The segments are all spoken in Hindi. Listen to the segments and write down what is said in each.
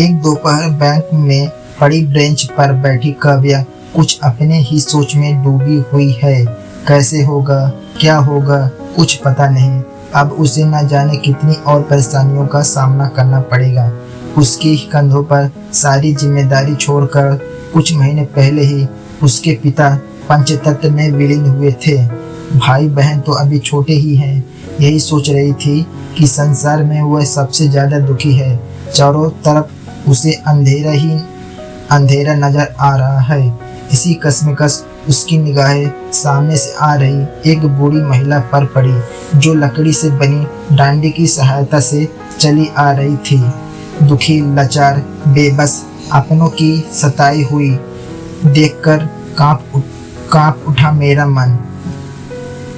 एक दोपहर बैंक में पड़ी बेंच पर बैठी काव्या कुछ अपने ही सोच में डूबी हुई है। कैसे होगा, क्या होगा, कुछ पता नहीं। अब उसे न जाने कितनी और परेशानियों का सामना करना पड़ेगा। उसके ही कंधों पर सारी जिम्मेदारी छोड़कर कुछ महीने पहले ही उसके पिता पंचतत्व में विलीन हुए थे। भाई बहन तो अभी छोटे ही हैं। यही सोच रही थी कि संसार में वह सबसे ज्यादा दुखी है। चारों तरफ उसे अंधेरा ही अंधेरा नजर आ रहा है। इसी कश्मकश उसकी निगाहें सामने से आ रही एक बूढ़ी महिला पर पड़ी, जो लकड़ी से बनी डांडी की सहायता से चली आ रही थी। दुखी, लाचार, बेबस, अपनों की सताई हुई देखकर कांप उठा मेरा मन,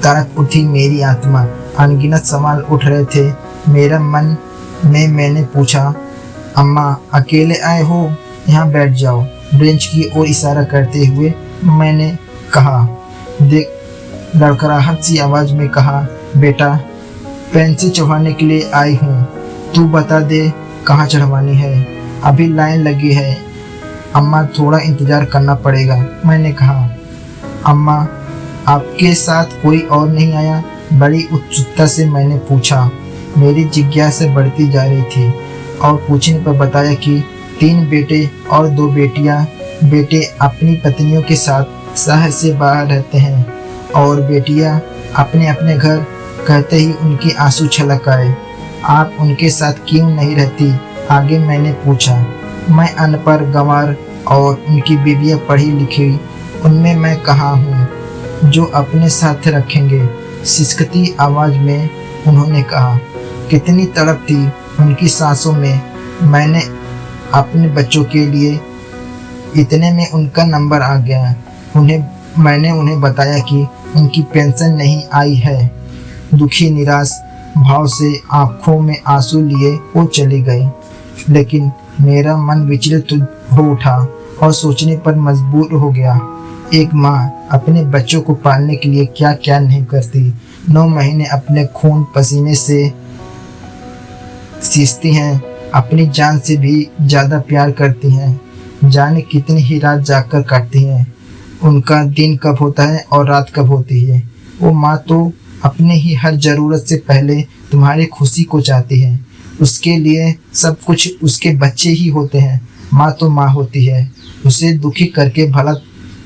तड़प उठी मेरी आत्मा। अनगिनत सवाल उठ रहे थे मेरा मन में। मैंने पूछा, अम्मा अकेले आए हो? यहाँ बैठ जाओ। बेंच की ओर इशारा करते हुए मैंने कहा। देख, लड़खड़ाहट सी आवाज में कहा, बेटा पेंसिल चढ़वाने के लिए आई हूँ। तू बता दे कहाँ चढ़वानी है? अभी लाइन लगी है अम्मा, थोड़ा इंतजार करना पड़ेगा। मैंने कहा। अम्मा आपके साथ कोई और नहीं आया? बड़ी उत्सुकता से मैंने पूछा। मेरी जिज्ञासा बढ़ती जा रही थी और पूछने पर बताया कि 3 बेटे और 2 बेटियां। बेटे अपनी पत्नियों के साथ शहर से बाहर रहते हैं और बेटियां अपने अपने घर। कहते ही उनके आंसू छलक आए। आप उनके साथ क्यों नहीं रहती? आगे मैंने पूछा। मैं अनपढ़, गंवार और उनकी बीवियां पढ़ी लिखी, उनमें मैं कहाँ हूँ जो अपने साथ रखेंगे? सिसकती आवाज में उन्होंने कहा। कितनी तड़प थी उनकी सांसों में। मैंने अपने बच्चों के लिए, इतने में उनका नंबर आ गया। मैंने उन्हें बताया कि उनकी पेंशन नहीं आई है। दुखी, निराश भाव से आंखों में आंसू लिए वो चली गई। लेकिन मेरा मन विचलित हो उठा और सोचने पर मजबूर हो गया। एक माँ अपने बच्चों को पालने के लिए क्या क्या नहीं करती। 9 महीने अपने खून पसीने से सींचती हैं, अपनी जान से भी ज्यादा प्यार करती हैं। जाने कितनी ही रात जागकर काटती हैं। उनका दिन कब होता है और रात कब होती है। वो माँ तो अपने ही हर जरूरत से पहले तुम्हारी खुशी को चाहती है। उसके लिए सब कुछ उसके बच्चे ही होते हैं। माँ तो माँ होती है। उसे दुखी करके भला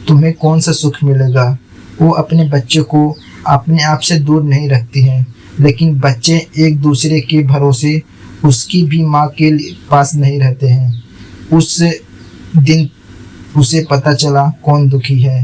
तुम्हें कौन सा सुख मिलेगा? वो अपने बच्चे को अपने आप से दूर नहीं रखती हैं, लेकिन बच्चे एक दूसरे के भरोसे उसकी भी माँ के पास नहीं रहते हैं। उस दिन उसे पता चला कौन दुखी है।